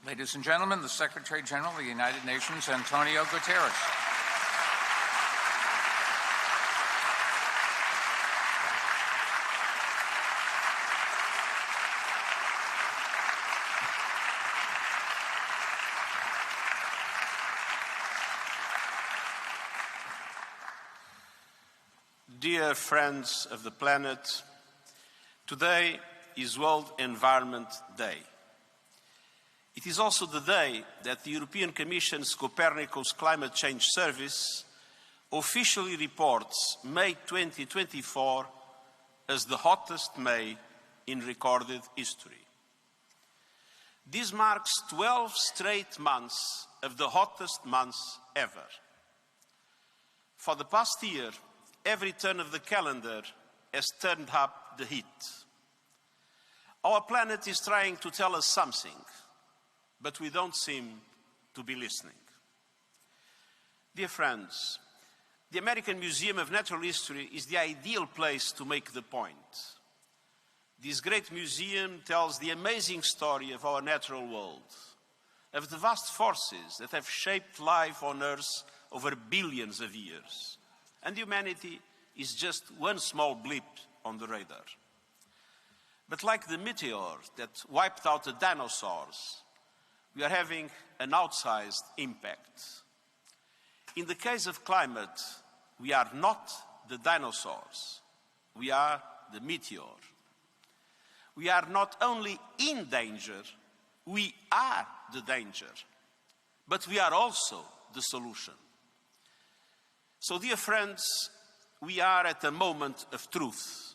Ladies and gentlemen, the Secretary General of the United Nations, Antonio Guterres. Dear friends of the planet, today is World Environment Day. It is also the day that the European Commission's Copernicus Climate Change Service officially reports May 2024 as the hottest May in recorded history. This marks 12 straight months of the hottest months ever. For the past year, every turn of the calendar has turned up the heat. Our planet is trying to tell us something, but we don't seem to be listening. Dear friends, the American Museum of Natural History is the ideal place to make the point. This great museum tells the amazing story of our natural world, of the vast forces that have shaped life on Earth over billions of years. And humanity is just one small blip on the radar. But like the meteor that wiped out the dinosaurs, we are having an outsized impact. In the case of climate, we are not the dinosaurs, we are the meteor. We are not only in danger, we are the danger, but we are also the solution. So, dear friends, we are at a moment of truth.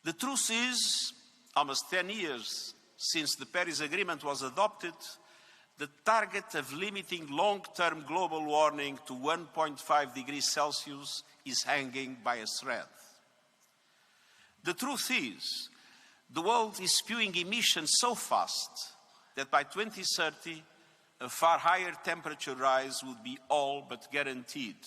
The truth is, almost 10 years since the Paris Agreement was adopted, the target of limiting long-term global warming to 1.5 degrees Celsius is hanging by a thread. The truth is, the world is spewing emissions so fast that by 2030, a far higher temperature rise would be all but guaranteed.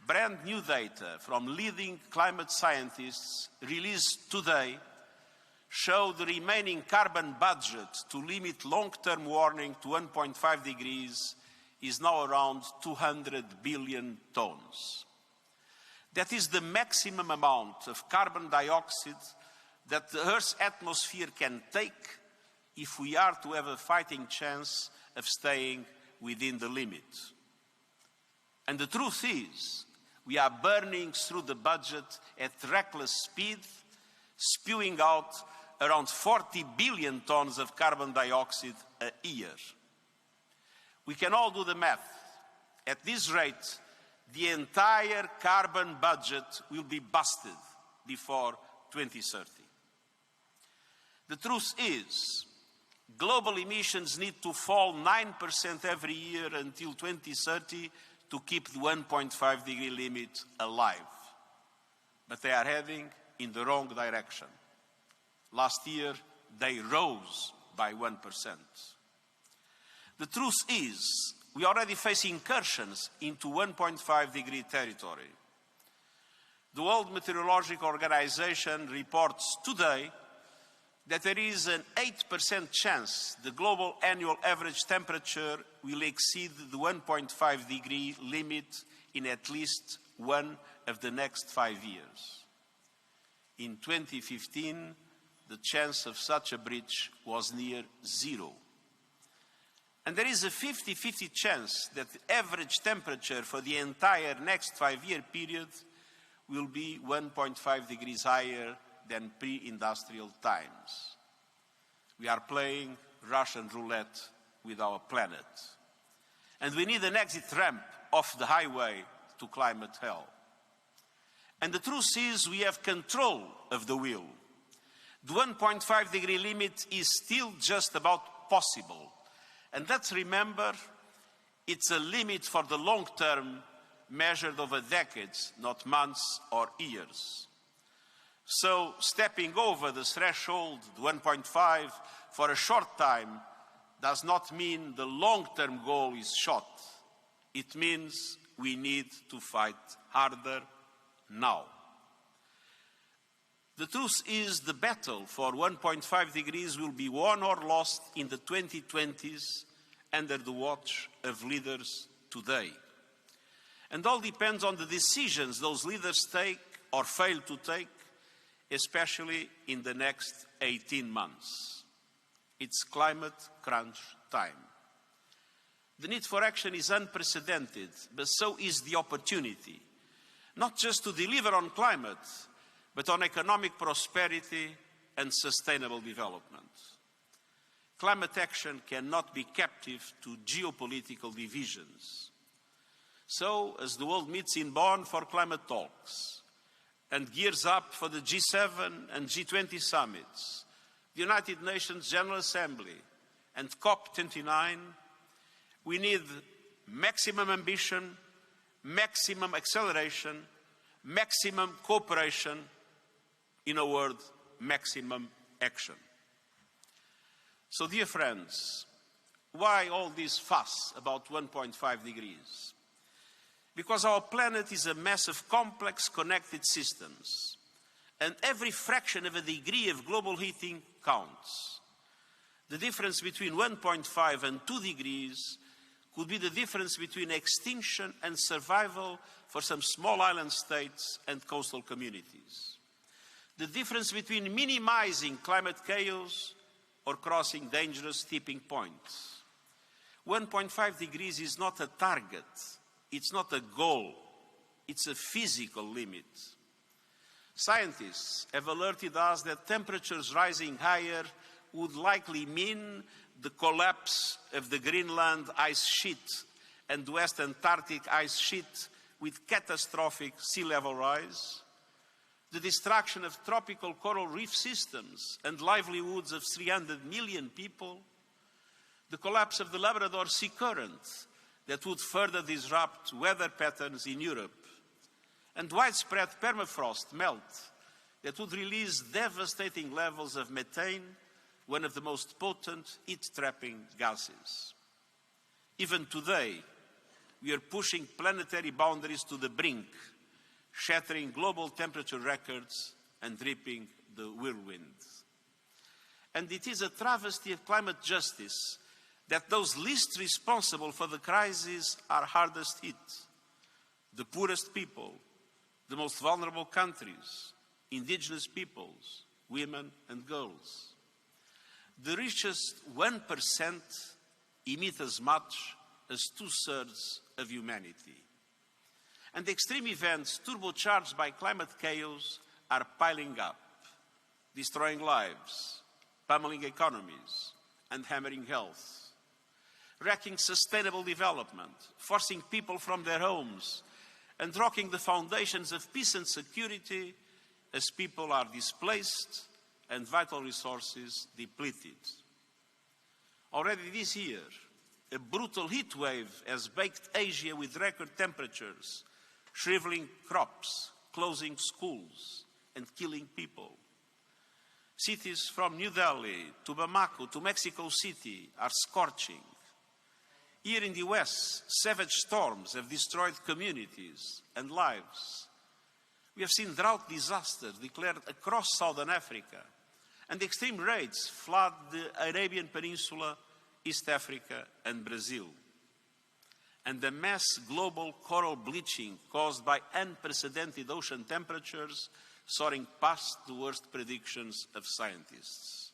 Brand new data from leading climate scientists released today show the remaining carbon budget to limit long-term warming to 1.5 degrees is now around 200 billion tons. That is the maximum amount of carbon dioxide that the Earth's atmosphere can take if we are to have a fighting chance of staying within the limit. And the truth is, we are burning through the budget at reckless speed, spewing out around 40 billion tons of carbon dioxide a year. We can all do the math. At this rate, the entire carbon budget will be busted before 2030. The truth is, global emissions need to fall 9% every year until 2030 to keep the 1.5 degree limit alive. But they are heading in the wrong direction. Last year, they rose by 1%. The truth is, we already face incursions into 1.5 degree territory. The World Meteorological Organization reports today that there is an 8% chance the global annual average temperature will exceed the 1.5 degree limit in at least one of the next 5 years. In 2015, the chance of such a breach was near zero. And there is a 50-50 chance that the average temperature for the entire next 5-year period will be 1.5 degrees higher than pre-industrial times. We are playing Russian roulette with our planet. And we need an exit ramp off the highway to climate hell. And the truth is, we have control of the wheel. The 1.5 degree limit is still just about possible. And let's remember, it's a limit for the long term, measured over decades, not months or years. So stepping over the threshold, the 1.5, for a short time does not mean the long-term goal is shot. It means we need to fight harder now. The truth is the battle for 1.5 degrees will be won or lost in the 2020s under the watch of leaders today. And all depends on the decisions those leaders take or fail to take, especially in the next 18 months. It's climate crunch time. The need for action is unprecedented, but so is the opportunity, not just to deliver on climate, but on economic prosperity and sustainable development. Climate action cannot be captive to geopolitical divisions. So, as the world meets in Bonn for climate talks and gears up for the G7 and G20 summits, the United Nations General Assembly and COP29, we need maximum ambition, maximum acceleration, maximum cooperation, in a word, maximum action. So, dear friends, why all this fuss about 1.5 degrees? Because our planet is a mess of complex connected systems, and every fraction of a degree of global heating counts. The difference between 1.5 and 2 degrees could be the difference between extinction and survival for some small island states and coastal communities. The difference between minimizing climate chaos or crossing dangerous tipping points. 1.5 degrees is not a target. It's not a goal, it's a physical limit. Scientists have alerted us that temperatures rising higher would likely mean the collapse of the Greenland ice sheet and the West Antarctic ice sheet with catastrophic sea level rise, the destruction of tropical coral reef systems and livelihoods of 300 million people, the collapse of the Labrador Sea Current that would further disrupt weather patterns in Europe, and widespread permafrost melt that would release devastating levels of methane, one of the most potent heat-trapping gases. Even today, we are pushing planetary boundaries to the brink, shattering global temperature records and reaping the whirlwind. And it is a travesty of climate justice that those least responsible for the crisis are hardest hit. The poorest people, the most vulnerable countries, indigenous peoples, women and girls. The richest 1% emit as much as 2/3 of humanity. And extreme events turbocharged by climate chaos are piling up, destroying lives, pummeling economies, and hammering health, wrecking sustainable development, forcing people from their homes, and rocking the foundations of peace and security as people are displaced and vital resources depleted. Already this year, a brutal heat wave has baked Asia with record temperatures, shriveling crops, closing schools, and killing people. Cities from New Delhi to Bamako to Mexico City are scorching. Here in the West, savage storms have destroyed communities and lives. We have seen drought disasters declared across Southern Africa, and extreme rains flood the Arabian Peninsula, East Africa, and Brazil. And the mass global coral bleaching caused by unprecedented ocean temperatures soaring past the worst predictions of scientists.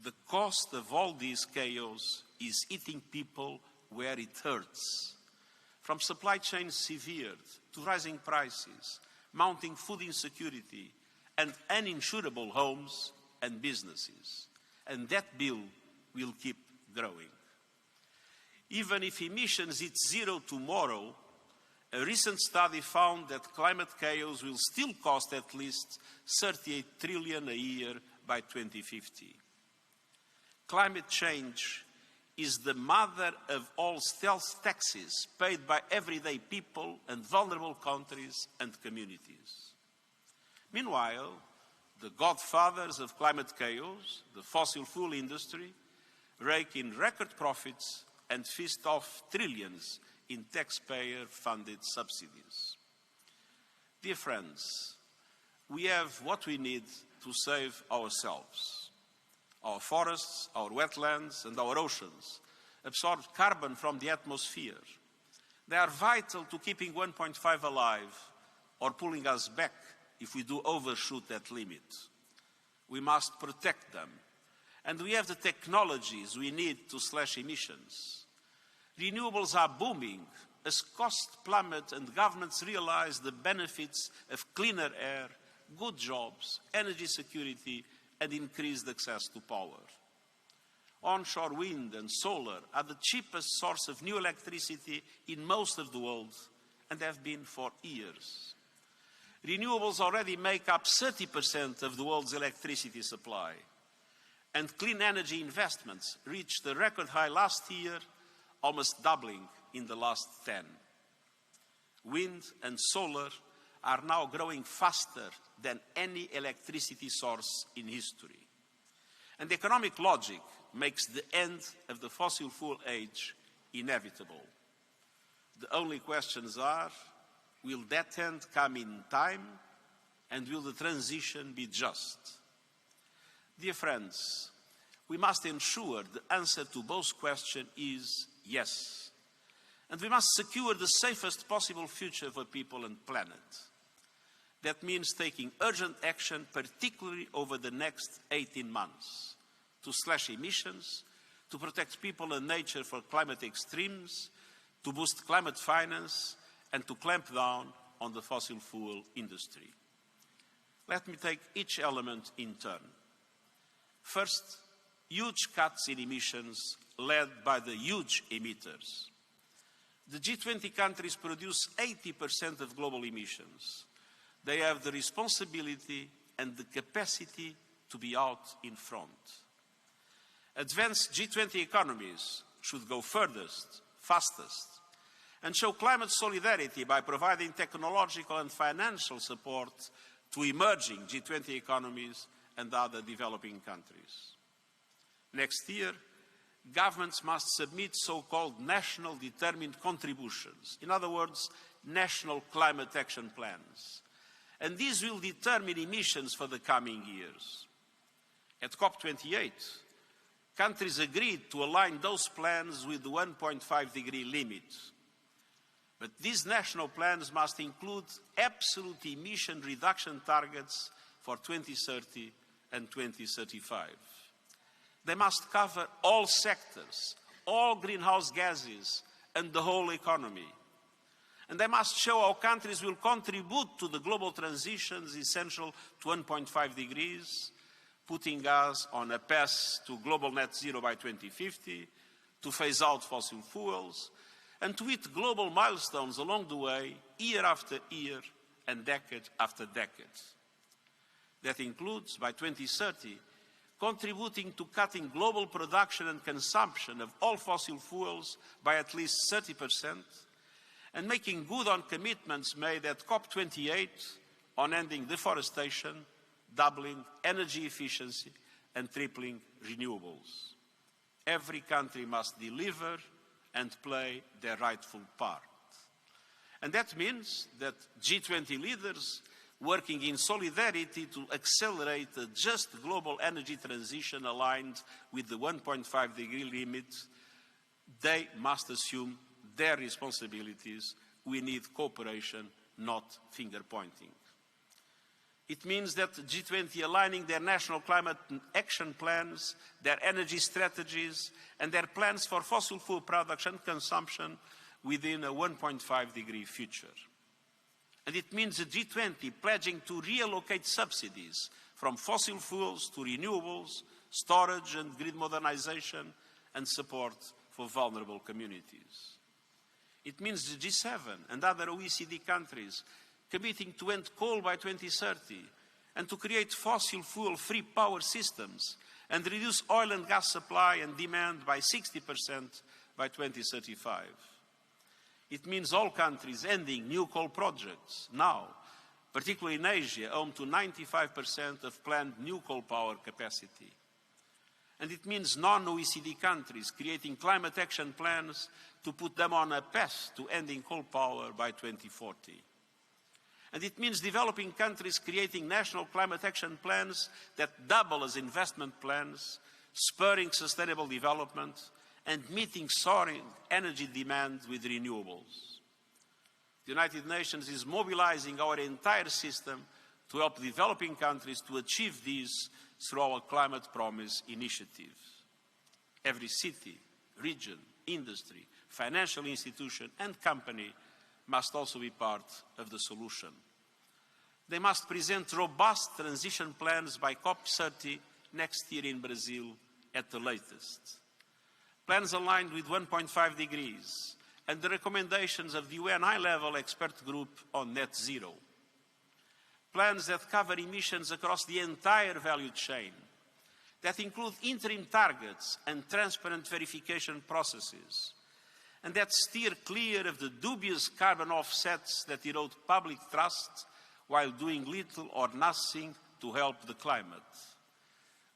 The cost of all this chaos is hitting people where it hurts. From supply chains severed to rising prices, mounting food insecurity, and uninsurable homes and businesses. And that bill will keep growing. Even if emissions hit zero tomorrow, a recent study found that climate chaos will still cost at least 38 trillion a year by 2050. Climate change is the mother of all stealth taxes paid by everyday people and vulnerable countries and communities. Meanwhile, the godfathers of climate chaos, the fossil fuel industry, rake in record profits and feast off trillions in taxpayer-funded subsidies. Dear friends, we have what we need to save ourselves. Our forests, our wetlands, and our oceans absorb carbon from the atmosphere. They are vital to keeping 1.5 alive or pulling us back if we do overshoot that limit. We must protect them. And we have the technologies we need to slash emissions. Renewables are booming as costs plummet and governments realize the benefits of cleaner air, good jobs, energy security, and increased access to power. Onshore wind and solar are the cheapest source of new electricity in most of the world and have been for years. Renewables already make up 30% of the world's electricity supply. And clean energy investments reached a record high last year, almost doubling in the last 10. Wind and solar are now growing faster than any electricity source in history. And economic logic makes the end of the fossil fuel age inevitable. The only questions are, will that end come in time, and will the transition be just? Dear friends, we must ensure the answer to both questions is yes. And we must secure the safest possible future for people and planet. That means taking urgent action, particularly over the next 18 months, to slash emissions, to protect people and nature from climate extremes, to boost climate finance, and to clamp down on the fossil fuel industry. Let me take each element in turn. First, huge cuts in emissions led by the huge emitters. The G20 countries produce 80% of global emissions. They have the responsibility and the capacity to be out in front. Advanced G20 economies should go furthest, fastest, and show climate solidarity by providing technological and financial support to emerging G20 economies and other developing countries. Next year, governments must submit so-called national determined contributions, in other words, national climate action plans. And these will determine emissions for the coming years. At COP28, countries agreed to align those plans with the 1.5-degree limit. But these national plans must include absolute emission reduction targets for 2030 and 2035. They must cover all sectors, all greenhouse gases, and the whole economy. And they must show how countries will contribute to the global transitions essential to 1.5 degrees, putting us on a path to global net zero by 2050, to phase out fossil fuels, and to hit global milestones along the way, year after year and decade after decade. That includes, by 2030, contributing to cutting global production and consumption of all fossil fuels by at least 30%, and making good on commitments made at COP28 on ending deforestation, doubling energy efficiency, and tripling renewables. Every country must deliver and play their rightful part. And that means that G20 leaders working in solidarity to accelerate a just global energy transition aligned with the 1.5-degree limit, they must assume their responsibilities. We need cooperation, not finger-pointing. It means that G20 aligning their national climate action plans, their energy strategies, and their plans for fossil fuel production and consumption within a 1.5-degree future. And it means the G20 pledging to reallocate subsidies from fossil fuels to renewables, storage and grid modernization, and support for vulnerable communities. It means the G7 and other OECD countries committing to end coal by 2030 and to create fossil fuel-free power systems and reduce oil and gas supply and demand by 60% by 2035. It means all countries ending new coal projects now, particularly in Asia, home to 95% of planned new coal power capacity. And it means non-OECD countries creating climate action plans to put them on a path to ending coal power by 2040. And it means developing countries creating national climate action plans that double as investment plans, spurring sustainable development, and meeting soaring energy demand with renewables. The United Nations is mobilizing our entire system to help developing countries to achieve these through our Climate Promise initiative. Every city, region, industry, financial institution and company must also be part of the solution. They must present robust transition plans by COP30 next year in Brazil at the latest. Plans aligned with 1.5 degrees and the recommendations of the UN high-level expert group on net zero. Plans that cover emissions across the entire value chain, that include interim targets and transparent verification processes, and that steer clear of the dubious carbon offsets that erode public trust while doing little or nothing to help the climate.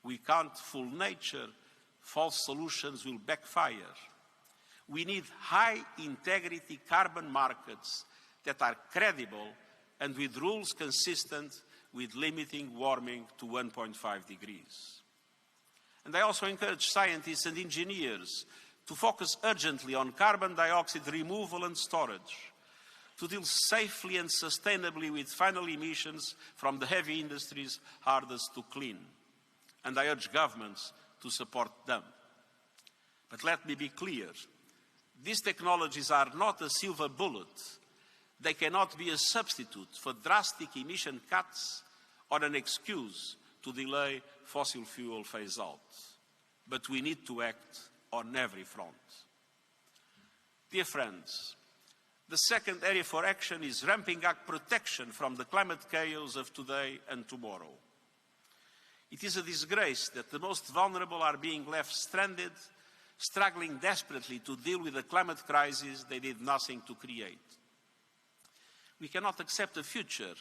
We can't fool nature. False solutions will backfire. We need high-integrity carbon markets that are credible and with rules consistent with limiting warming to 1.5 degrees. And I also encourage scientists and engineers to focus urgently on carbon dioxide removal and storage, to deal safely and sustainably with final emissions from the heavy industries hardest to clean. And I urge governments to support them. But let me be clear, these technologies are not a silver bullet. They cannot be a substitute for drastic emission cuts or an excuse to delay fossil fuel phase-out. But we need to act on every front. Dear friends, the second area for action is ramping up protection from the climate chaos of today and tomorrow. It is a disgrace that the most vulnerable are being left stranded, struggling desperately to deal with the climate crisis they did nothing to create. We cannot accept a future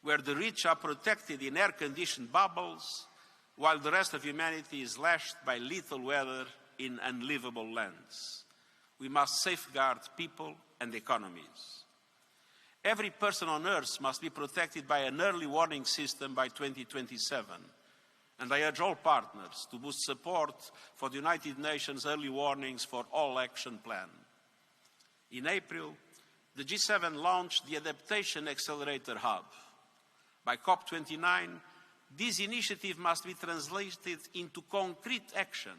where the rich are protected in air-conditioned bubbles while the rest of humanity is lashed by lethal weather in unlivable lands. We must safeguard people and economies. Every person on Earth must be protected by an early warning system by 2027. And I urge all partners to boost support for the United Nations Early Warnings for All Action Plan. In April, the G7 launched the Adaptation Accelerator Hub. By COP29, this initiative must be translated into concrete action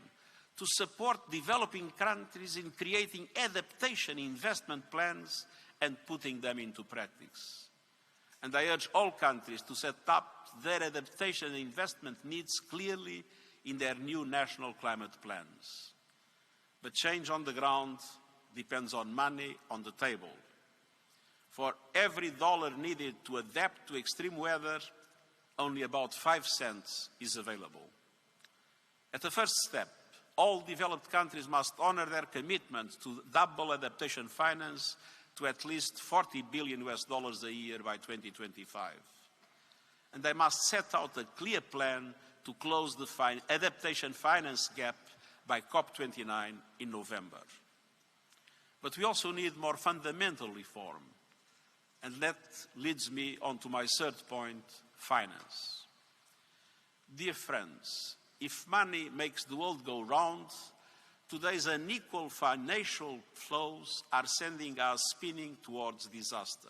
to support developing countries in creating adaptation investment plans and putting them into practice. And I urge all countries to set up their adaptation investment needs clearly in their new national climate plans. But change on the ground depends on money on the table. For every dollar needed to adapt to extreme weather, only about 5 cents is available. At the first step, all developed countries must honor their commitment to double adaptation finance to at least $40 billion a year by 2025. And they must set out a clear plan to close the adaptation finance gap by COP29 in November. But we also need more fundamental reform. And that leads me on to my third point, finance. Dear friends, if money makes the world go round, today's unequal financial flows are sending us spinning towards disaster.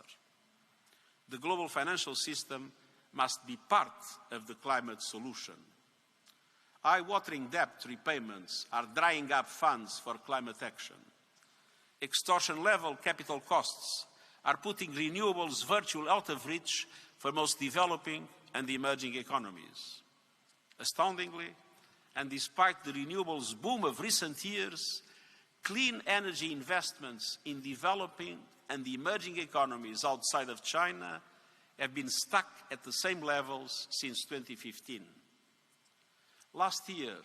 The global financial system must be part of the climate solution. Eye-watering debt repayments are drying up funds for climate action. Extortion-level capital costs are putting renewables virtually out of reach for most developing and emerging economies. Astoundingly, and despite the renewables boom of recent years, clean energy investments in developing and emerging economies outside of China have been stuck at the same levels since 2015. Last year,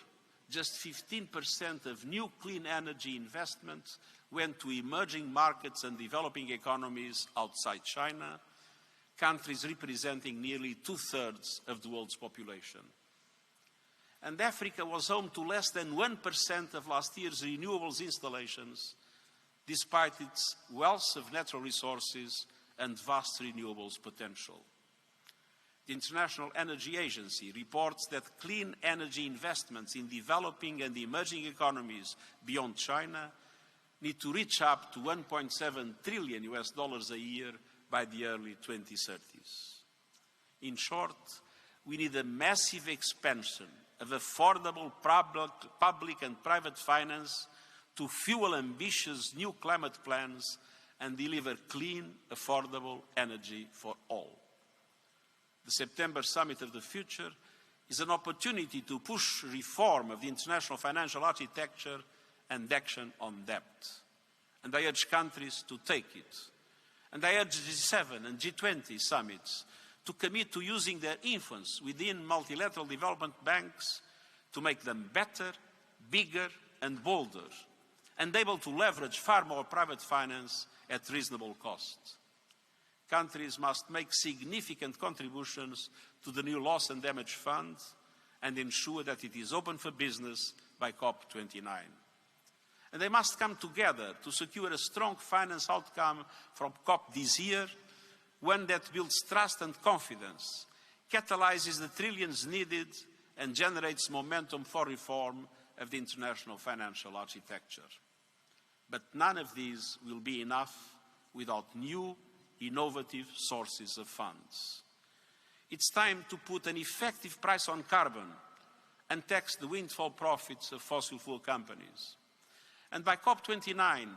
just 15% of new clean energy investments went to emerging markets and developing economies outside China, countries representing nearly 2/3 of the world's population. And Africa was home to less than 1% of last year's renewables installations, despite its wealth of natural resources and vast renewables potential. The International Energy Agency reports that clean energy investments in developing and emerging economies beyond China need to reach up to $1.7 trillion a year by the early 2030s. In short, we need a massive expansion of affordable public and private finance to fuel ambitious new climate plans and deliver clean, affordable energy for all. The September Summit of the Future is an opportunity to push reform of the international financial architecture and action on debt. And I urge countries to take it. And I urge the G7 and G20 summits to commit to using their influence within multilateral development banks to make them better, bigger and bolder, and able to leverage far more private finance at reasonable cost. Countries must make significant contributions to the new Loss and Damage Fund and ensure that it is open for business by COP29. And they must come together to secure a strong finance outcome from COP this year, one that builds trust and confidence, catalyzes the trillions needed, and generates momentum for reform of the international financial architecture. But none of these will be enough without new, innovative sources of funds. It's time to put an effective price on carbon and tax the windfall profits of fossil fuel companies. And by COP29,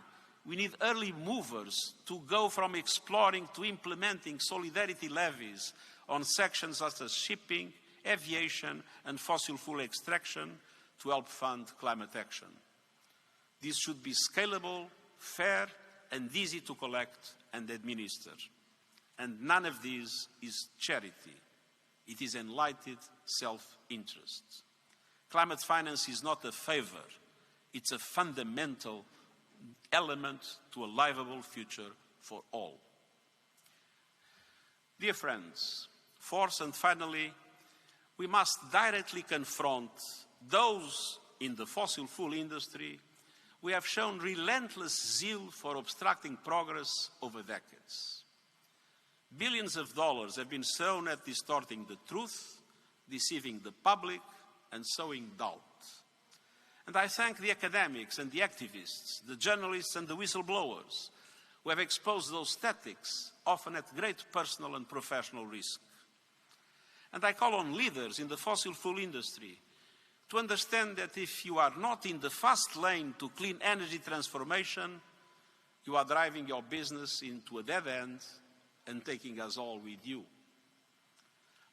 we need early movers to go from exploring to implementing solidarity levies on sections such as shipping, aviation, and fossil fuel extraction to help fund climate action. This should be scalable, fair, and easy to collect and administer. And none of this is charity. It is enlightened self-interest. Climate finance is not a favor. It's a fundamental element to a livable future for all. Dear friends, fourth and finally, we must directly confront those in the fossil fuel industry who have shown relentless zeal for obstructing progress over decades. Billions of dollars have been thrown at distorting the truth, deceiving the public, and sowing doubt. And I thank the academics and the activists, the journalists and the whistleblowers who have exposed those tactics, often at great personal and professional risk. And I call on leaders in the fossil fuel industry to understand that if you are not in the fast lane to clean energy transformation, you are driving your business into a dead end and taking us all with you.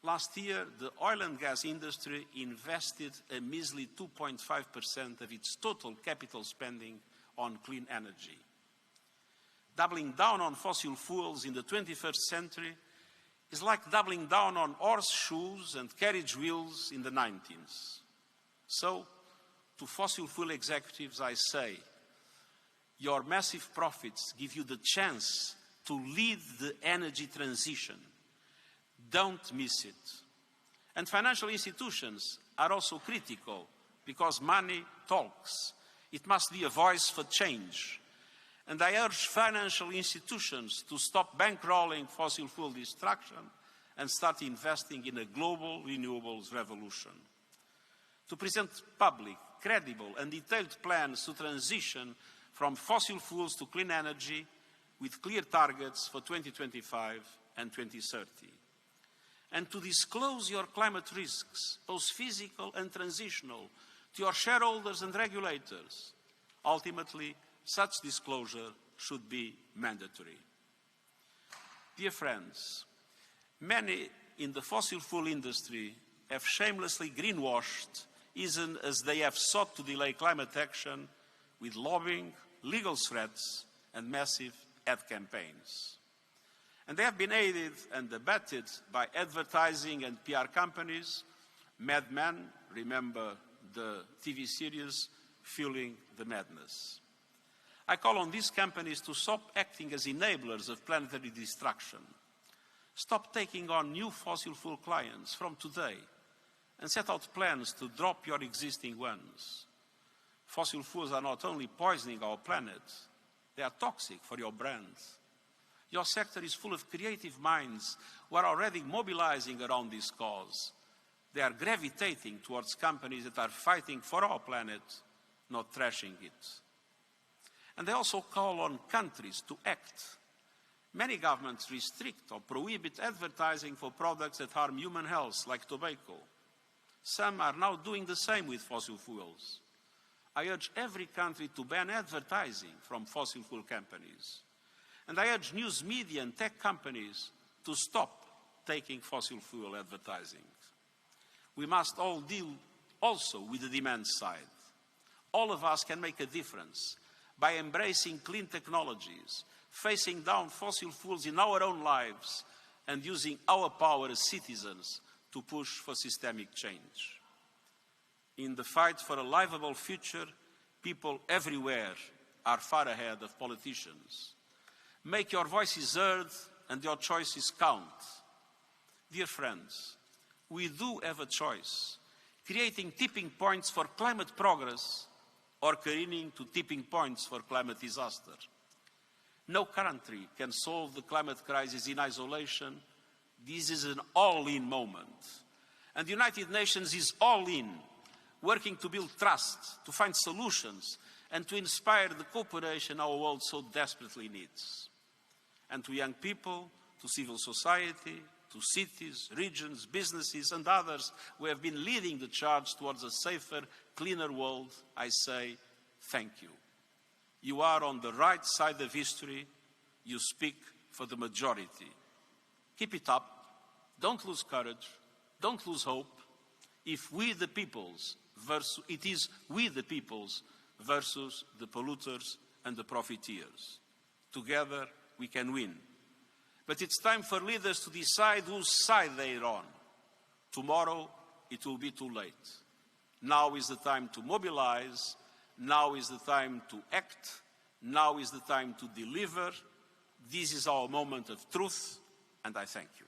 Last year, the oil and gas industry invested a measly 2.5% of its total capital spending on clean energy. Doubling down on fossil fuels in the 21st century is like doubling down on horseshoes and carriage wheels in the 19th. So, to fossil fuel executives, I say, your massive profits give you the chance to lead the energy transition. Don't miss it. And financial institutions are also critical because money talks. It must be a voice for change. And I urge financial institutions to stop bankrolling fossil fuel destruction and start investing in a global renewables revolution. To present public, credible and detailed plans to transition from fossil fuels to clean energy with clear targets for 2025 and 2030. And to disclose your climate risks, both physical and transitional, to your shareholders and regulators. Ultimately, such disclosure should be mandatory. Dear friends, many in the fossil fuel industry have shamelessly greenwashed, even as they have sought to delay climate action with lobbying, legal threats, and massive ad campaigns. And they have been aided and abetted by advertising and PR companies. Mad Men, remember the TV series, Fueling the Madness. I call on these companies to stop acting as enablers of planetary destruction. Stop taking on new fossil fuel clients from today and set out plans to drop your existing ones. Fossil fuels are not only poisoning our planet, they are toxic for your brands. Your sector is full of creative minds who are already mobilizing around this cause. They are gravitating towards companies that are fighting for our planet, not trashing it. And they also call on countries to act. Many governments restrict or prohibit advertising for products that harm human health, like tobacco. Some are now doing the same with fossil fuels. I urge every country to ban advertising from fossil fuel companies. And I urge news media and tech companies to stop taking fossil fuel advertising. We must all deal also with the demand side. All of us can make a difference by embracing clean technologies, facing down fossil fuels in our own lives, and using our power as citizens to push for systemic change. In the fight for a livable future, people everywhere are far ahead of politicians. Make your voices heard and your choices count. Dear friends, we do have a choice: creating tipping points for climate progress or careening to tipping points for climate disaster. No country can solve the climate crisis in isolation. This is an all-in moment. And the United Nations is all in, working to build trust, to find solutions, and to inspire the cooperation our world so desperately needs. And to young people, to civil society, to cities, regions, businesses, and others who have been leading the charge towards a safer, cleaner world, I say thank you. You are on the right side of history. You speak for the majority. Keep it up. Don't lose courage. Don't lose hope. It is we the peoples versus the polluters and the profiteers. Together we can win. But it's time for leaders to decide whose side they are on. Tomorrow it will be too late. Now is the time to mobilize. Now is the time to act. Now is the time to deliver. This is our moment of truth, and I thank you.